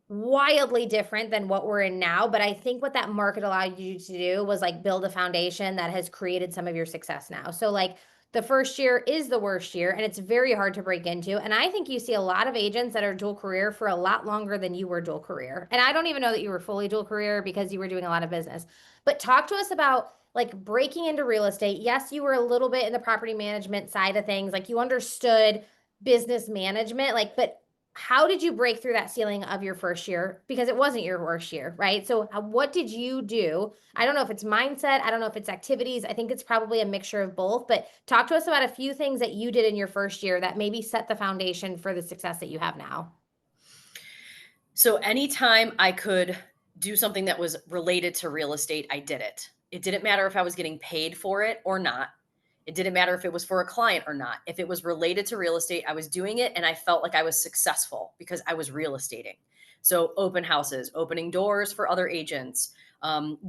wildly different than what we're in now. But I think what that market allowed you to do was like build a foundation that has created some of your success now. So, like, the first year is the worst year and it's very hard to break into. And I think you see a lot of agents that are dual career for a lot longer than you were dual career. And I don't even know that you were fully dual career because you were doing a lot of business. But talk to us about like breaking into real estate. Yes, you were a little bit in the property management side of things. Like you understood business management, like, but how did you break through that ceiling of your first year? Because it wasn't your worst year, right? So, what did you do? I don't know if it's mindset, I don't know if it's activities. I think it's probably a mixture of both, but talk to us about a few things that you did in your first year that maybe set the foundation for the success that you have now. So anytime I could do something that was related to real estate, I did it. It didn't matter if I was getting paid for it or not. It didn't matter if it was for a client or not. If it was related to real estate, I was doing it and I felt like I was successful because I was real estating. So open houses, opening doors for other agents,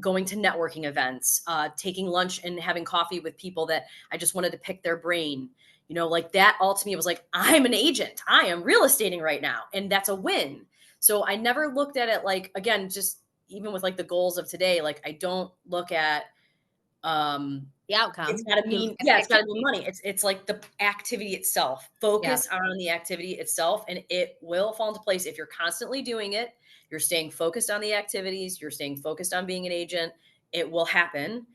going to networking events, taking lunch and having coffee with people that I just wanted to pick their brain. Like that all to me was like, I'm an agent. I am real estating right now. And that's a win. So I never looked at it like, again, just even with like the goals of today, like I don't look at The it's outcome. gotta You look mean, at yeah, the it's gotta mean activity. money. It's like the activity itself. Yeah. Focus on the activity itself, and it will fall into place if you're constantly doing it. You're staying focused on the activities. You're staying focused on being an agent. It will happen.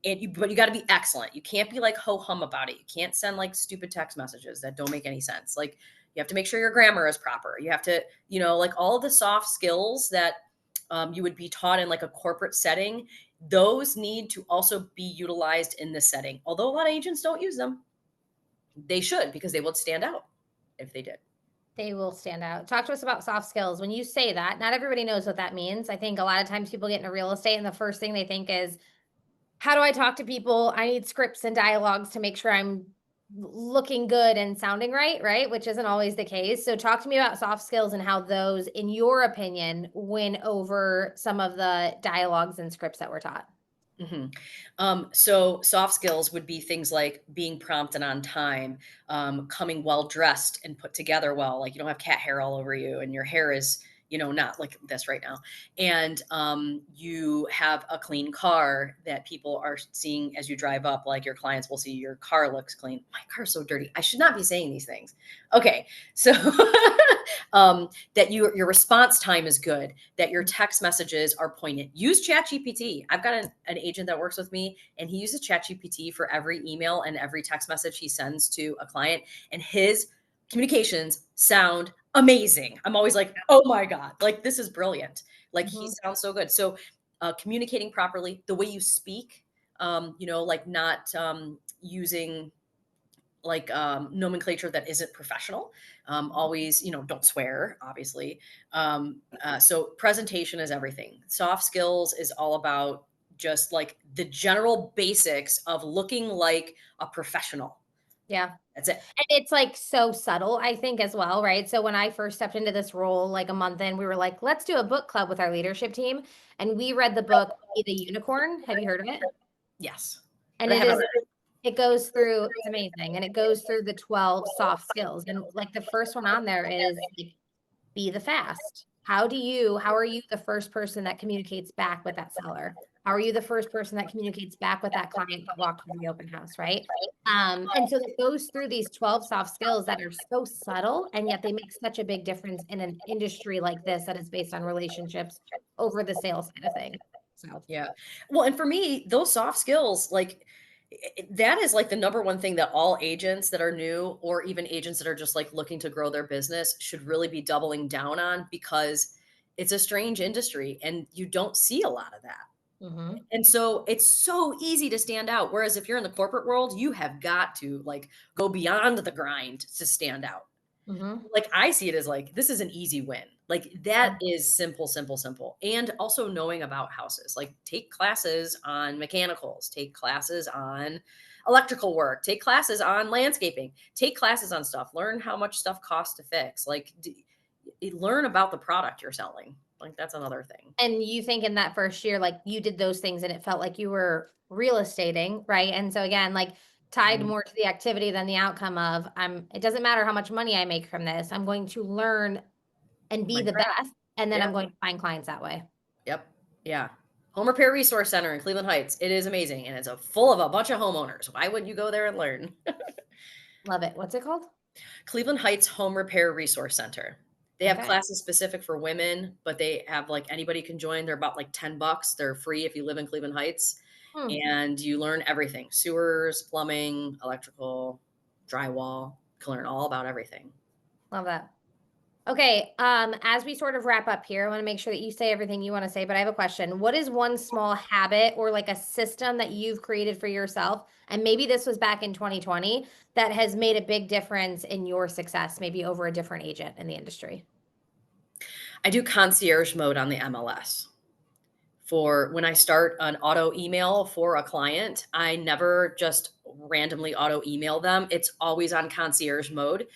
But you got to be excellent. You can't be like ho hum about it. You can't send like stupid text messages that don't make any sense. Like you have to make sure your grammar is proper. You have to, like all of the soft skills that you would be taught in like a corporate setting. Those need to also be utilized in this setting. Although a lot of agents don't use them, they should because they would stand out if they did. They will stand out. Talk to us about soft skills. When you say that, not everybody knows what that means. I think a lot of times people get into real estate and the first thing they think is, how do I talk to people? I need scripts and dialogues to make sure I'm looking good and sounding right, right? Which isn't always the case. So talk to me about soft skills and how those, in your opinion, win over some of the dialogues and scripts that we're taught. So soft skills would be things like being prompt and on time, coming well dressed and put together well, like you don't have cat hair all over you and your hair is, not like this right now. And you have a clean car that people are seeing as you drive up, like your clients will see your car looks clean. My car's so dirty. I should not be saying these things. Okay. So that your response time is good, that your text messages are poignant. Use ChatGPT. I've got an agent that works with me, and he uses ChatGPT for every email and every text message he sends to a client, and his communications sound amazing. I'm always like, oh my God, like this is brilliant. Like he Mhm. sounds so good. So communicating properly, the way you speak, like not using like nomenclature that isn't professional. Always, don't swear, obviously. So presentation is everything. Soft skills is all about just like the general basics of looking like a professional. Yeah. That's it. And it's like so subtle, I think, as well, right? So when I first stepped into this role, like a month in, we were like, let's do a book club with our leadership team. And we read the book, Be the Unicorn. Have you heard of it? Yes, And but I it haven't is, read it. it goes through, it's amazing. And it goes through the 12 soft skills. And like the first one on there is like, be the fast. How are you the first person that communicates back with that seller? How are you the first person that communicates back with that client that walked through the open house, right? And so it goes through these 12 soft skills that are so subtle, and yet they make such a big difference in an industry like this that is based on relationships over the sales side of things. So, Yeah. Well, and for me, those soft skills, like that is like the number one thing that all agents that are new or even agents that are just like looking to grow their business should really be doubling down on because it's a strange industry and you don't see a lot of that. mhm, And so it's so easy to stand out. Whereas if you're in the corporate world, you have got to like go beyond the grind to stand out. mhm, Like I see it as like this is an easy win. Like that is simple, simple, simple. And also knowing about houses. Like take classes on mechanicals, take classes on electrical work, take classes on landscaping, take classes on stuff, learn how much stuff costs to fix. Like learn about the product you're selling. Like that's another thing. And you think in that first year, like you did those things and it felt like you were real estating, right? And so again, like tied Mhm. more to the activity than the outcome of it doesn't matter how much money I make from this. I'm going to learn and be My the craft. best. And then Yeah. I'm going to find clients that way. Yep. Yeah. Home Repair Resource Center in Cleveland Heights. It is amazing, and it's full of a bunch of homeowners. Why wouldn't you go there and learn? Love it. What's it called? Cleveland Heights Home Repair Resource Center. They have Okay. classes specific for women, but they have like anybody can join. They're about like $10. They're free if you live in Cleveland Heights, Hmm. and you learn everything: sewers, plumbing, electrical, drywall. You can learn all about everything. Love that. Okay, as we sort of wrap up here, I want to make sure that you say everything you want to say, but I have a question. What is one small habit or like a system that you've created for yourself? And maybe this was back in 2020 that has made a big difference in your success, maybe over a different agent in the industry. I do concierge mode on the MLS. For when I start an auto email for a client, I never just randomly auto email them. It's always on concierge mode.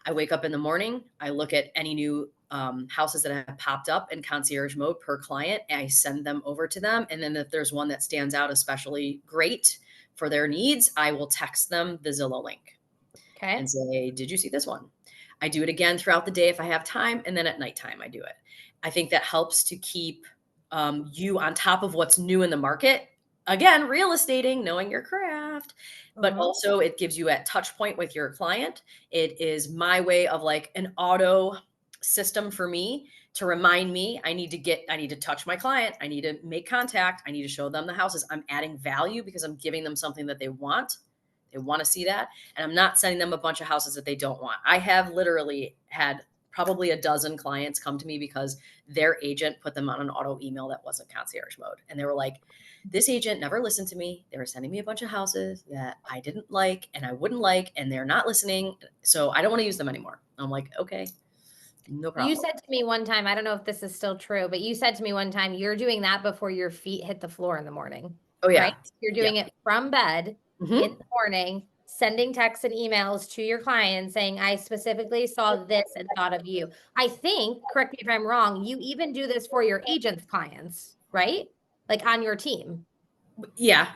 I wake up in the morning, I look at any new houses that have popped up in concierge mode per client, and I send them over to them. And then if there's one that stands out especially great for their needs, I will text them the Zillow link Okay. and say, "Did you see this one?" I do it again throughout the day if I have time, and then at nighttime I do it. I think that helps to keep you on top of what's new in the market. Again, real estating, knowing your craft, but Mhm. also it gives you a touch point with your client. It is my way of like an auto system for me to remind me I need to touch my client. I need to make contact. I need to show them the houses. I'm adding value because I'm giving them something that they want. They want to see that. And I'm not sending them a bunch of houses that they don't want. I have literally had probably a dozen clients come to me because their agent put them on an auto email that wasn't concierge mode. And they were like, this agent never listened to me. They were sending me a bunch of houses that I didn't like and I wouldn't like, and they're not listening. So I don't want to use them anymore. I'm like, okay, no You problem. said to me one time, I don't know if this is still true, but you said to me one time, you're doing that before your feet hit the floor in the morning, Oh, right? yeah. You're Yeah. doing it from bed in Hmm. the morning, sending texts and emails to your clients saying, I specifically saw this and thought of you. I think, correct me if I'm wrong, you even do this for your agents' clients, right? Like on your team. Yeah.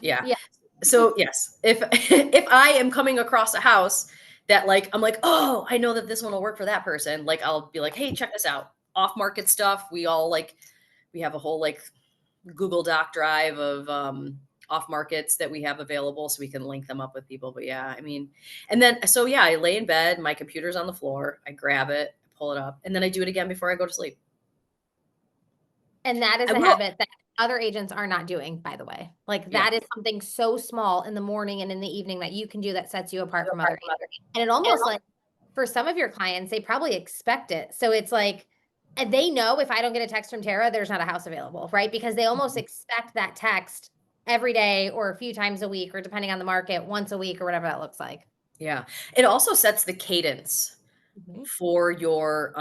Yeah. Yeah. So yes, if if I am coming across a house that like I'm like, oh, I know that this one will work for that person, like I'll be like, hey, check this out. Off market stuff. We have a whole like Google Doc drive of off markets that we have available so we can link them up with people. But yeah, I mean, and then so yeah, I lay in bed, my computer's on the floor, I grab it, pull it up, and then I do it again before I go to sleep. And that is I a will. habit that other agents are not doing, by the way. Like Yeah. that is something so small in the morning and in the evening that you can do that sets you apart from other agents. And it almost like for some of your clients, they probably expect it. So it's like, and they know if I don't get a text from Tara, there's not a house available, right? Because they almost expect that text every day or a few times a week, or depending on the market, once a week or whatever that looks like. Yeah. It also sets the cadence Mhm. for your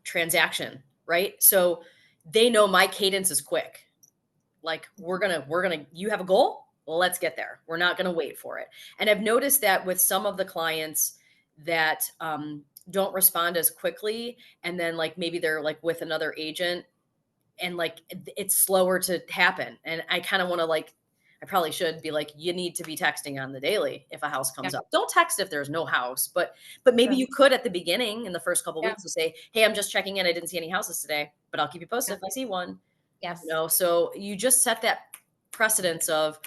transaction, right? So they know my cadence is quick. Like we're gonna you have a goal? Well, let's get there. We're not gonna wait for it. And I've noticed that with some of the clients that don't respond as quickly, and then like maybe they're like with another agent and like it's slower to happen. And I kind of want to like I probably should be like, you need to be texting on the daily if a house Yeah, comes up. Don't text if there's no house, but maybe sure. you could at the beginning in the first couple of Yeah, weeks to say, hey, I'm just checking in. I didn't see any houses today, but I'll keep you posted yeah. if I see one. You Yes. know, so you just set that precedence of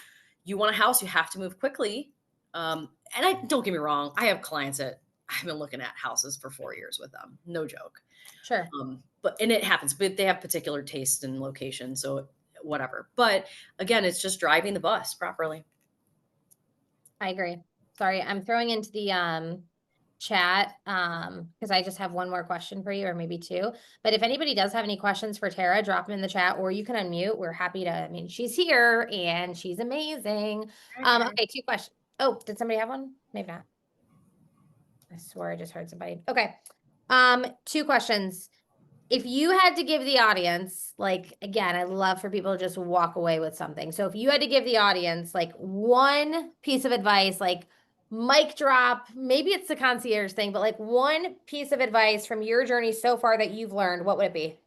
you want a house, you have to move quickly. And I don't get me wrong, I have clients that I've been looking at houses for 4 years with them. No joke. Sure. But and it happens, but they have particular taste and location, so whatever. But again, it's just driving the bus properly. I agree. Sorry, I'm throwing into the chat because I just have one more question for you, or maybe two. But if anybody does have any questions for Tara, drop them in the chat, or you can unmute. We're happy to. I mean, she's here and she's amazing. Okay, two questions. Oh, did somebody have one? Maybe not. I swear I just heard somebody. Okay. Two questions. If you had to give the audience, like, again, I love for people to just walk away with something. So if you had to give the audience like one piece of advice, like mic drop, maybe it's the concierge thing, but like one piece of advice from your journey so far that you've learned, what would it be?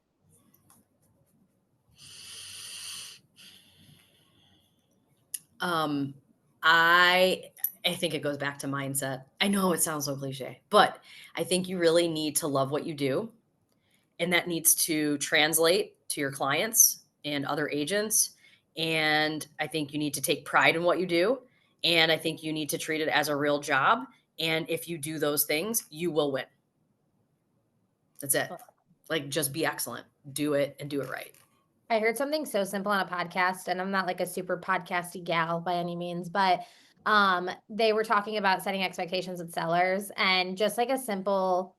Um, I I think it goes back to mindset. I know it sounds so cliche, but I think you really need to love what you do, and that needs to translate to your clients. and other agents. And I think you need to take pride in what you do. And I think you need to treat it as a real job. And if you do those things, you will win. That's it. Like, just be excellent. Do it and do it right. I heard something so simple on a podcast, and I'm not like a super podcasty gal by any means, but they were talking about setting expectations with sellers and just like a simple,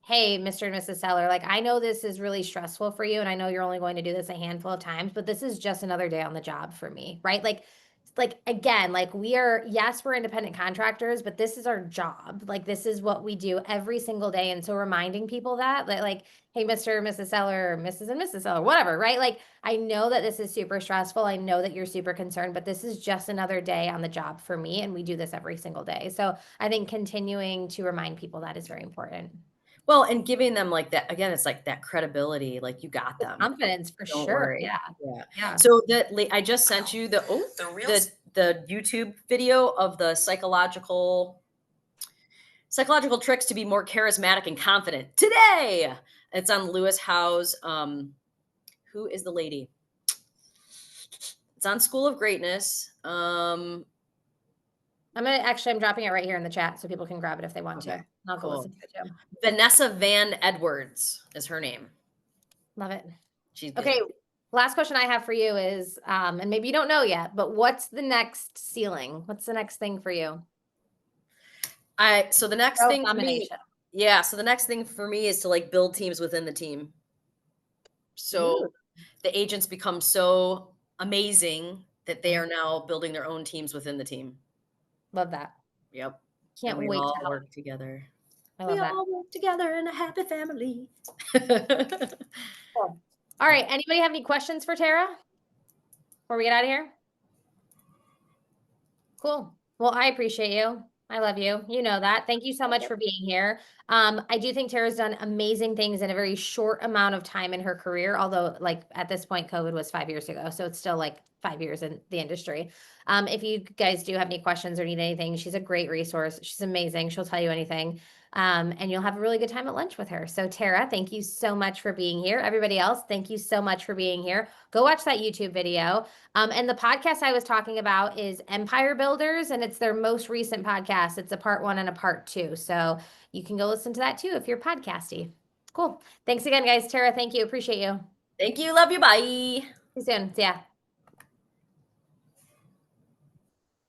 hey, Mr. and Mrs. Seller, like I know this is really stressful for you, and I know you're only going to do this a handful of times, but this is just another day on the job for me, right? Like again, like yes, we're independent contractors, but this is our job. Like this is what we do every single day. And so reminding people that like, hey, Mr. and Mrs. Seller, or Mrs. and Mrs. Seller, whatever, right? Like I know that this is super stressful. I know that you're super concerned, but this is just another day on the job for me. And we do this every single day. So I think continuing to remind people that is very important. Well, and giving them like that again, it's like that credibility, like you got The them. confidence for Don't sure. worry. Yeah. Yeah. Yeah. So I just sent you the YouTube video of the psychological tricks to be more charismatic and confident today. It's on Lewis Howe's who is the lady? It's on School of Greatness. I'm dropping it right here in the chat so people can grab it if they want to. Okay, I'll go cool. listen to it too. Vanessa Van Edwards is her name. Love it. She's good. Okay, last question I have for you is, and maybe you don't know yet, but what's the next ceiling? What's the next thing for you? So the next thing for me, Domination. yeah. So the next thing for me is to like build teams within the team. So Ooh, the agents become so amazing that they are now building their own teams within the team. love that. Yep. Can't And we wait to all help. work together. I We love that. all work together in a happy family. Cool. All right, anybody have any questions for Tara before we get out of here? Cool. Well, I appreciate you. I love you. You know that. Thank you so much for being here. I do think Tara's done amazing things in a very short amount of time in her career, although like at this point, COVID was 5 years ago. So it's still like 5 years in the industry. If you guys do have any questions or need anything, she's a great resource. She's amazing. She'll tell you anything. And you'll have a really good time at lunch with her. So Tara, thank you so much for being here. Everybody else, thank you so much for being here. Go watch that YouTube video. And the podcast I was talking about is Empire Builders, and it's their most recent podcast. It's a part 1 and a part 2. So you can go listen to that too if you're podcasty. Cool. Thanks again, guys. Tara, thank you. Appreciate you. Thank you. Love you. Bye. See you soon. See ya.